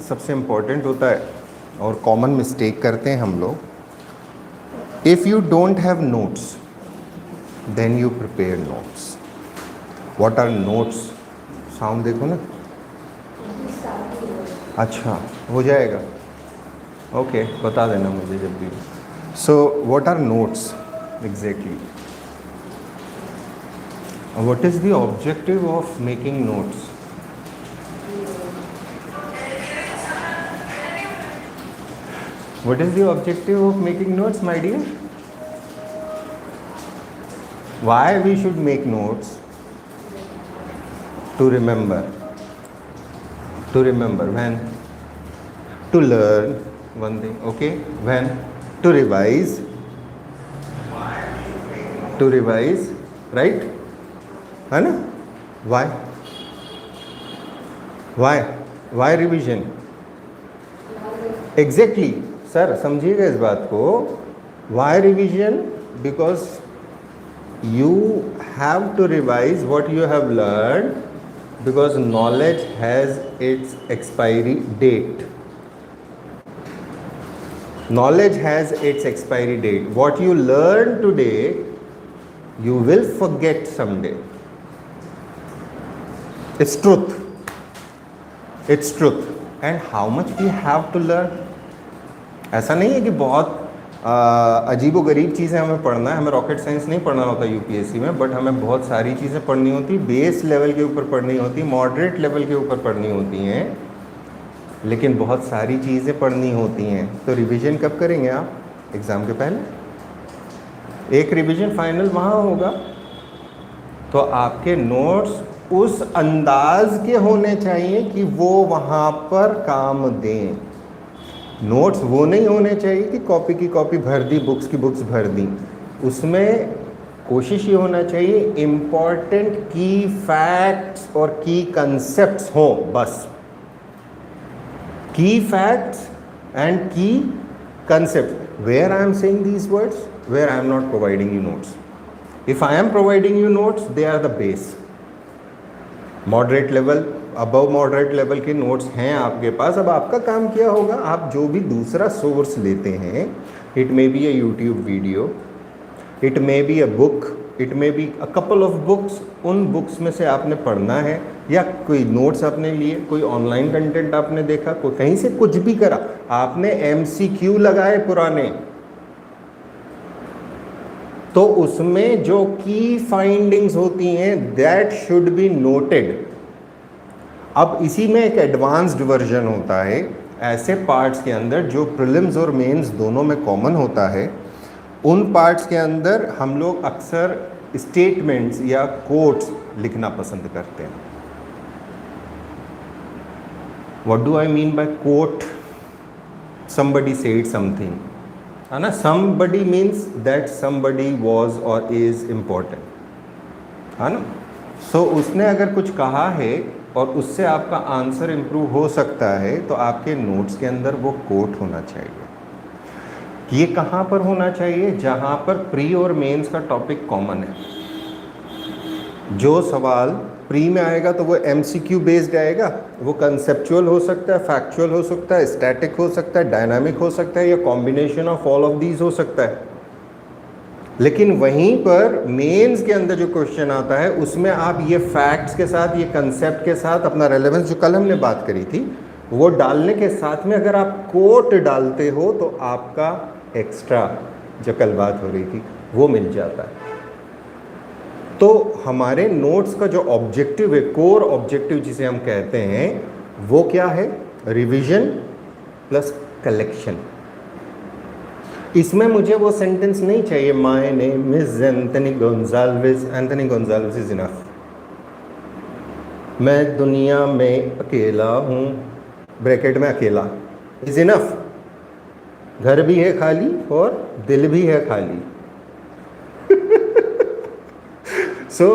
सबसे इम्पोर्टेंट होता है और कॉमन मिस्टेक करते हैं हम लोग. If you don't have notes then you prepare notes. What are notes? Sound देखो ना. अच्छा हो जाएगा. ओके बता देना मुझे जब भी. So what are notes exactly? What is the objective of making notes? What is the objective of making notes, my dear? Why we should make notes? To remember. To remember when? To learn one thing, okay? When? To revise. To revise, right? है ना? Why? Why? Why revision? Exactly. Sir समझिएगा इस बात को. Why revision? Because you have to revise what you have learn, because knowledge has its expiry date. Knowledge has its expiry date. What you learn today, you will forget someday. It's truth. It's truth. And how much we have to learn? ऐसा नहीं है कि बहुत अजीब व गरीब चीज़ें हमें पढ़ना है. हमें रॉकेट साइंस नहीं पढ़ना होता यूपीएससी में, बट हमें बहुत सारी चीज़ें पढ़नी होती. बेस लेवल के ऊपर पढ़नी होती, मॉडरेट लेवल के ऊपर पढ़नी होती हैं, लेकिन बहुत सारी चीज़ें पढ़नी होती हैं. तो रिवीजन कब करेंगे आप? एग्ज़ाम के पहले. एक रिवीजन फाइनल वहाँ होगा. तो आपके नोट्स उस अंदाज के होने चाहिए कि वो वहाँ पर काम दें. नोट्स वो नहीं होने चाहिए कि कॉपी की कॉपी भर दी, बुक्स की बुक्स भर दी. उसमें कोशिश ये होना चाहिए इम्पॉर्टेंट की फैक्ट्स और की कंसेप्ट्स हो बस. Key facts and key concept. Where I am saying these words, where I am not providing you notes. If I am providing you notes, they are the base. Moderate level, above moderate level के notes हैं आपके पास. अब आपका काम क्या होगा, आप जो भी दूसरा सोर्स लेते हैं, it may be a YouTube video, it may be a book, it may be a couple of books. उन बुक्स में से आपने पढ़ना है, या कोई नोट्स आपने लिए, कोई ऑनलाइन कंटेंट आपने देखा, कोई कहीं से कुछ भी करा, आपने MCQ लगाए पुराने, तो उसमें जो की फाइंडिंग्स होती हैं दैट शुड बी नोटेड. अब इसी में एक एडवांस्ड वर्जन होता है ऐसे पार्ट्स के अंदर जो प्रीलिम्स और मेंस दोनों में कॉमन होता है. उन पार्ट्स के अंदर हम लोग अक्सर स्टेटमेंट्स या कोट्स लिखना पसंद करते हैं. What do I mean by quote? Somebody said something, है ना. Somebody means that somebody was or is important, है ना. सो उसने अगर कुछ कहा है और उससे आपका आंसर इम्प्रूव हो सकता है, तो आपके नोट्स के अंदर वो कोट होना चाहिए. ये कहाँ पर होना चाहिए? जहाँ पर प्री और मेंस का टॉपिक कॉमन है. जो सवाल प्री में आएगा तो वो MCQ बेस्ड आएगा. वो कंसेप्चुअल हो सकता है, फैक्चुअल हो सकता है, स्टैटिक हो सकता है, डायनामिक हो सकता है, या combination of all of these हो सकता है. लेकिन वहीं पर मेंस के अंदर जो क्वेश्चन आता है उसमें आप ये फैक्ट्स के साथ, ये कंसेप्ट के साथ अपना रेलेवेंस जो कल हमने बात करी थी वो डालने के साथ में अगर आप कोट डालते हो तो आपका एक्स्ट्रा जो कल बात हो रही थी वो मिल जाता है. तो हमारे नोट्स का जो ऑब्जेक्टिव है, कोर ऑब्जेक्टिव जिसे हम कहते हैं, वो क्या है? Revision plus collection. इसमें मुझे वो सेंटेंस नहीं चाहिए, my name is Anthony Gonsalves, Anthony Gonsalves is enough. मैं दुनिया में अकेला हूँ, ब्रैकेट में अकेला, इज इनफ. घर भी है खाली और दिल भी है खाली. सो